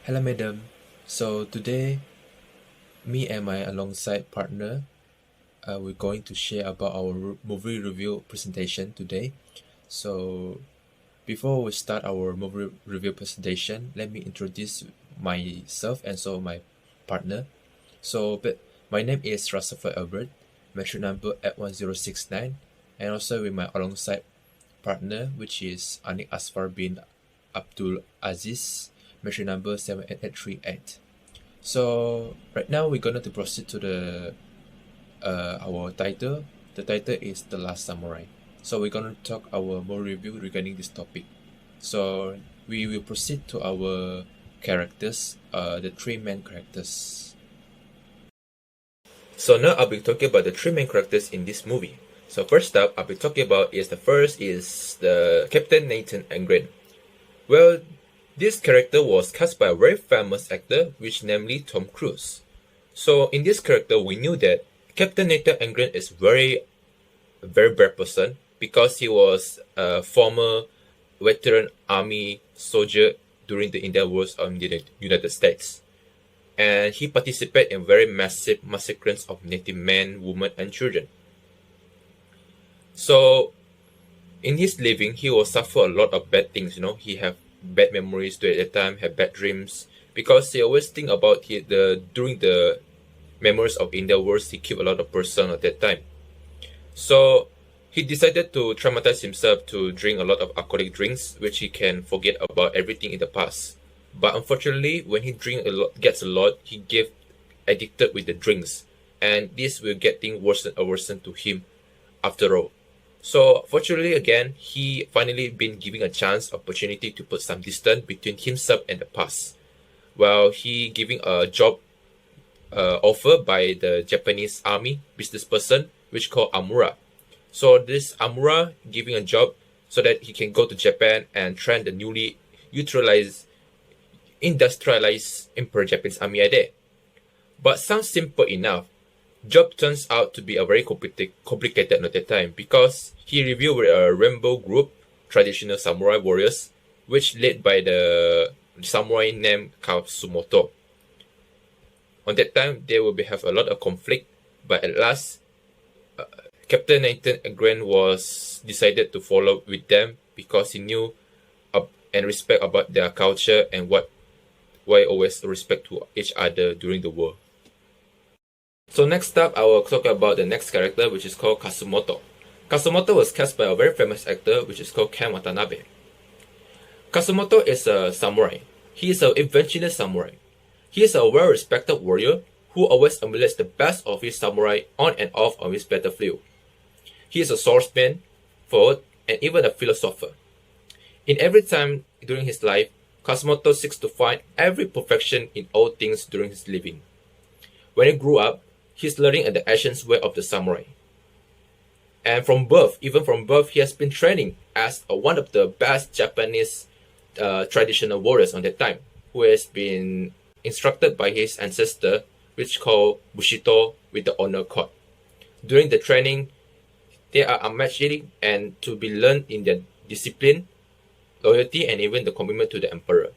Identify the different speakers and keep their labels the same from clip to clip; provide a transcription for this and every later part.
Speaker 1: Hello, madam. So today, me and my alongside partner, we're going to share about our movie review presentation today. So before we start our movie review presentation, let me introduce myself and so my partner. But my name is Rasafa Albert, metro number at 1069, and also with my alongside partner, which is Anik Asfar bin Abdul Aziz, metro number 78838. So right now we're going to proceed to the our title. The title is The Last Samurai. So we're going to talk our more review regarding this topic. So we will proceed to our characters, the three main characters. So now I'll be talking about the three main characters in this movie. So first up, I'll be talking about is the first is the Captain Nathan Angren. Well, this character was cast by a very famous actor, which namely Tom Cruise. So in this character, we knew that Captain Nathan Angren is a very bad person because he was a former veteran army soldier during the Indian Wars of the United States. And he participated in very massive massacres of native men, women, and children. So in his living, he will suffer a lot of bad things. He have bad memories at the time, have bad dreams, because he always think about during the memories of India Wars, he killed a lot of person at that time. So he decided to traumatize himself to drink a lot of alcoholic drinks, which he can forget about everything in the past. But unfortunately, when he gets a lot, he get addicted with the drinks, and this will getting worse and worse to him after all. So fortunately again, he finally been given a chance, opportunity to put some distance between himself and the past. While he giving a job offer by the Japanese army business person, which called Amura. So this Amura giving a job so that he can go to Japan and train the newly industrialized Emperor Japanese army there. But sounds simple enough. Job turns out to be a very complicated at that time because he reviewed with a rainbow group, traditional samurai warriors, which led by the samurai named Kasumoto. On that time, they will have a lot of conflict, but at last, Captain Nathan Angren was decided to follow with them because he knew and respect about their culture and why always respect to each other during the war. So next up, I will talk about the next character, which is called Kasumoto. Kasumoto was cast by a very famous actor, which is called Ken Watanabe. Kasumoto is a samurai. He is an adventurous samurai. He is a well-respected warrior who always emulates the best of his samurai on and off of his battlefield. He is a swordsman, poet, and even a philosopher. In every time during his life, Kasumoto seeks to find every perfection in all things during his living. When he grew up, he's learning at the ancient way of the samurai. And even from birth, he has been training as one of the best Japanese traditional warriors on that time, who has been instructed by his ancestor, which called Bushido with the honor code. During the training, they are unmatched and to be learned in their discipline, loyalty, and even the commitment to the emperor.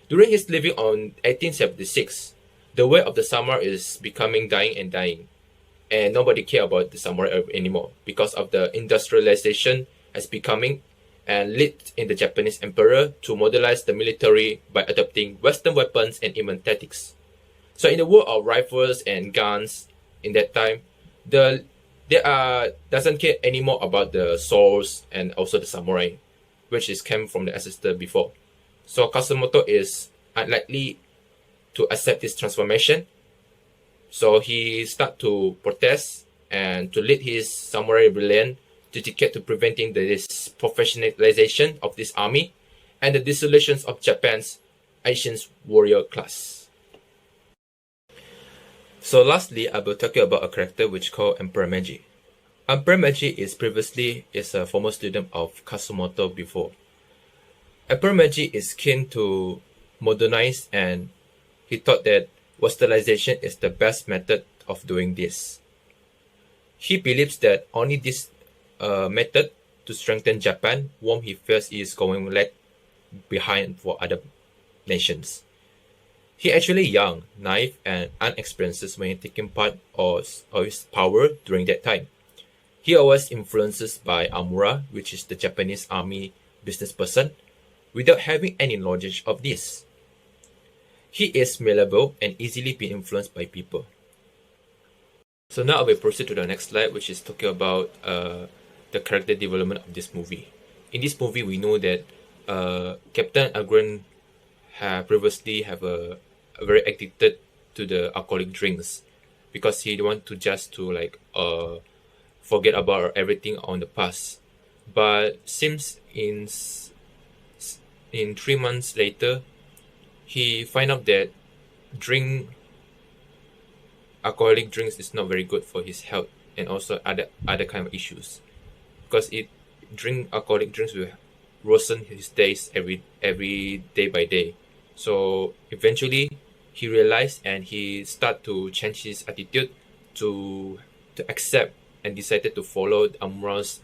Speaker 1: During his living on 1876, the way of the samurai is becoming dying, and nobody care about the samurai anymore because of the industrialization as becoming and led in the Japanese emperor to modernize the military by adopting Western weapons and even tactics. So in the world of rifles and guns in that time, doesn't care anymore about the swords and also the samurai, which is came from the ancestor before. So Kasumoto is unlikely to accept this transformation. So he start to protest and to lead his samurai rebellion dedicated to preventing this professionalization of this army and the dissolution of Japan's ancient warrior class. So lastly, I will talk about a character which called Emperor Meiji. Emperor Meiji is a former student of Kasumoto before. Emperor Meiji is keen to modernize, and he thought that westernization is the best method of doing this. He believes that only this method to strengthen Japan, whom he feels is going lag behind for other nations. He actually young, naive, and unexperienced when taking part of his power during that time. He was influenced by Amura, which is the Japanese army business person, without having any knowledge of this. He is malleable and easily be influenced by people. So now I will proceed to the next slide, which is talking about the character development of this movie. In this movie, we know that Captain Agron previously have a very addicted to the alcoholic drinks because he want to just to like forget about everything on the past. But seems in 3 months later, he find out that drink alcoholic drinks is not very good for his health and also other kind of issues because it drink alcoholic drinks will worsen his days every day by day. So eventually he realized and he start to change his attitude to accept and decided to follow Amura's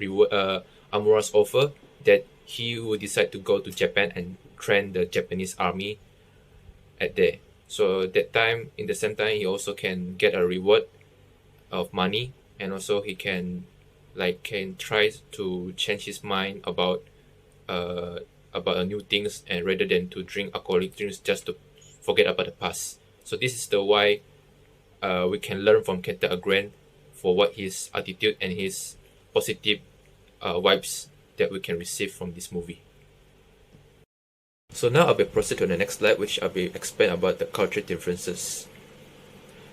Speaker 1: offer that he would decide to go to Japan and train the Japanese army at there. So that time, in the same time, he also can get a reward of money, and also he can try to change his mind about new things, and rather than to drink alcoholic drinks just to forget about the past. So this is the why we can learn from Captain Agron for what his attitude and his positive vibes that we can receive from this movie. So now I'll be proceed to the next slide, which I'll be explain about the cultural differences.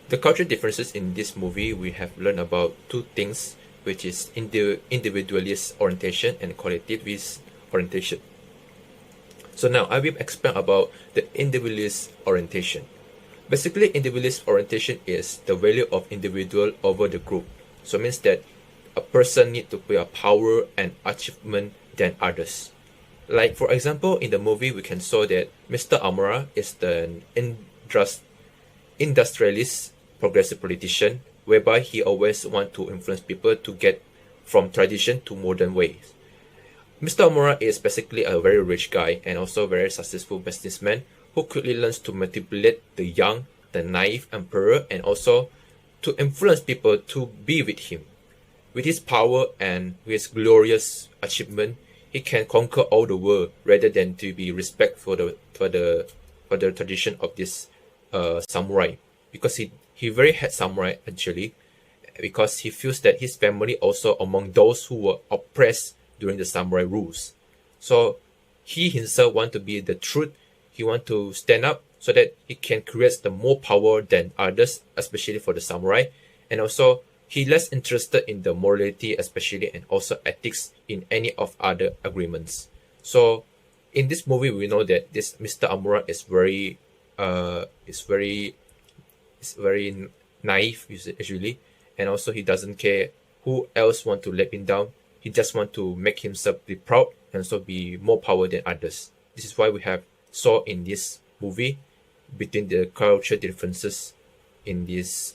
Speaker 1: The cultural differences in this movie, we have learned about two things, which is individualist orientation and collectivist orientation. So now I will explain about the individualist orientation. Basically, individualist orientation is the value of individual over the group. So it means that a person need to put a power and achievement than others. Like for example, in the movie, we can saw that Mr. Amura is the industrialist, progressive politician, whereby he always want to influence people to get from tradition to modern ways. Mr. Amura is basically a very rich guy and also very successful businessman who quickly learns to manipulate the young, the naive emperor, and also to influence people to be with him. With his power and with his glorious achievement, he can conquer all the world rather than to be respect for the tradition of this samurai, because he very hate samurai actually, because he feels that his family also among those who were oppressed during the samurai rules. So he himself want to be the truth. He want to stand up so that he can create the more power than others, especially for the samurai, and also he less interested in the morality, especially, and also ethics in any of other agreements. So in this movie, we know that this Mr. Amura is very naive usually, and also he doesn't care who else want to let him down. He just want to make himself be proud and also be more power than others. This is why we have saw in this movie between the cultural differences in this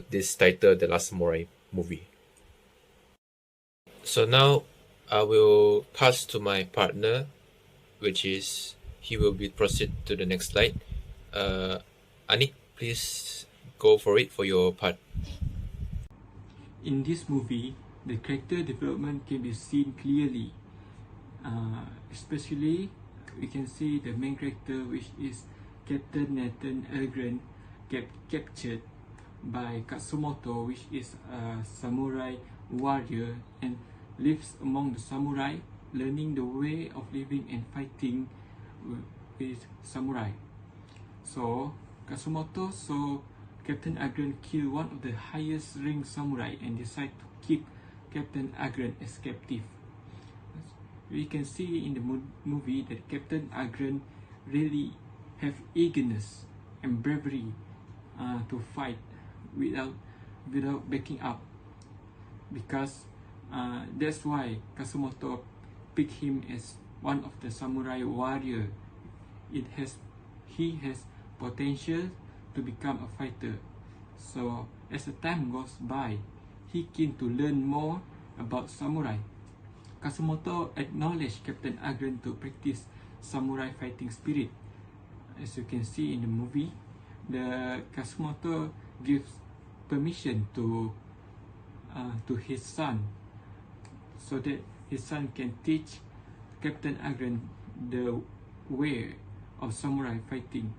Speaker 1: this title, The Last Samurai movie. So now I will pass to my partner, which is he will be proceed to the next slide. Anik, please go for it for your part.
Speaker 2: In this movie, the character development can be seen clearly. Especially, we can see the main character, which is Captain Nathan Agron, captured by Katsumoto, which is a samurai warrior and lives among the samurai, learning the way of living and fighting with samurai. So Katsumoto saw Captain Agron kill one of the highest rank samurai and decide to keep Captain Agron as captive. We can see in the movie that Captain Agron really have eagerness and bravery to fight without backing up, because that's why Katsumoto picked him as one of the samurai warrior. He has potential to become a fighter. So as the time goes by, he keen to learn more about samurai. Katsumoto acknowledged Captain Agron to practice samurai fighting spirit, as you can see in the movie, the Kasumoto gives permission to his son, so that his son can teach Captain Agren the way of samurai fighting.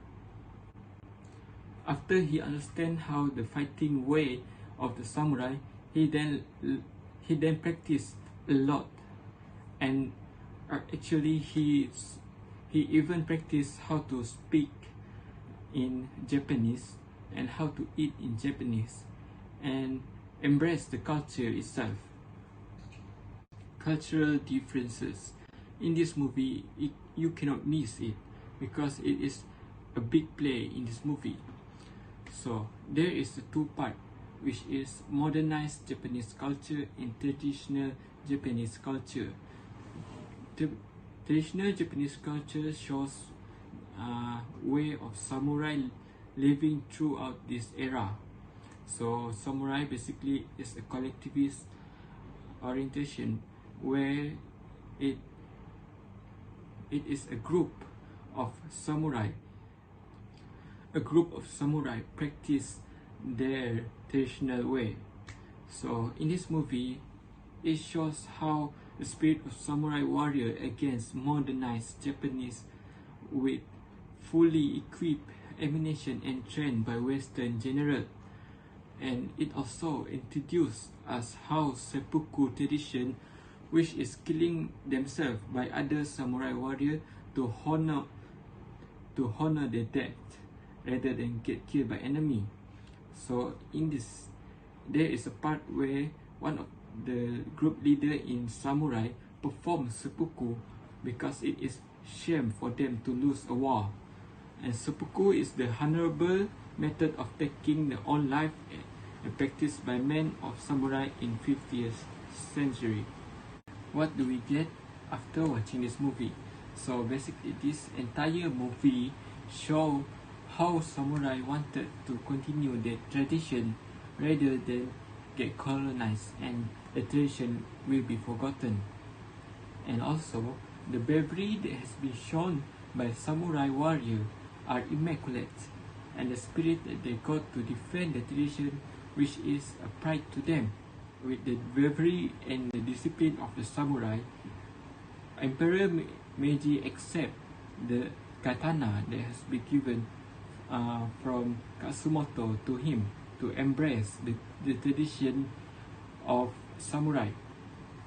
Speaker 2: After he understands how the fighting way of the samurai, he then practiced a lot, and actually he even practiced how to speak in Japanese and how to eat in Japanese, and embrace the culture itself. Cultural differences in this movie, you cannot miss it because it is a big play in this movie. So there is a two part, which is modernized Japanese culture and traditional Japanese culture. The traditional Japanese culture shows way of samurai living throughout this era. So samurai basically is a collectivist orientation where it is a group of samurai. A group of samurai practice their traditional way. So in this movie, it shows how the spirit of samurai warrior against modernized Japanese with fully equipped ammunition and trained by Western general. And it also introduced us how seppuku tradition, which is killing themselves by other samurai warrior to honor their death rather than get killed by enemy. So in this, there is a part where one of the group leader in samurai performs seppuku because it is shame for them to lose a war. And seppuku is the honorable method of taking their own life and practiced by men of samurai in 50th century. What do we get after watching this movie? So basically, this entire movie show how samurai wanted to continue their tradition rather than get colonized, and the tradition will be forgotten. And also, the bravery that has been shown by samurai warrior are immaculate, and the spirit that they got to defend the tradition, which is a pride to them. With the bravery and the discipline of the samurai, Emperor Meiji accept the katana that has been given from Kasumoto to him to embrace the tradition of samurai.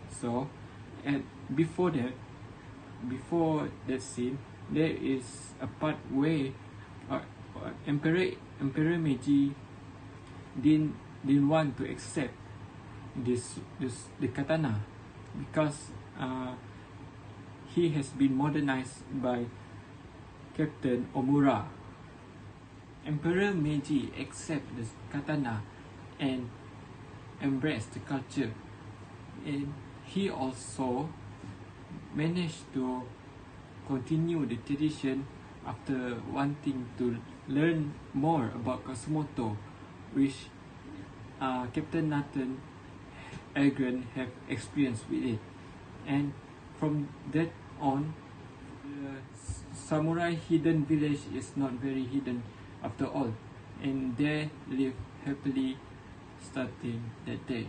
Speaker 2: So, and before that scene, there is a part where Emperor Meiji didn't want to accept the katana because he has been modernized by Captain Omura. Emperor Meiji accept the katana and embrace the culture, and he also managed to continue the tradition after wanting to learn more about Kasumoto, which Captain Nathan Agren have experience with it. And from that on, the samurai hidden village is not very hidden after all, and they live happily starting that day.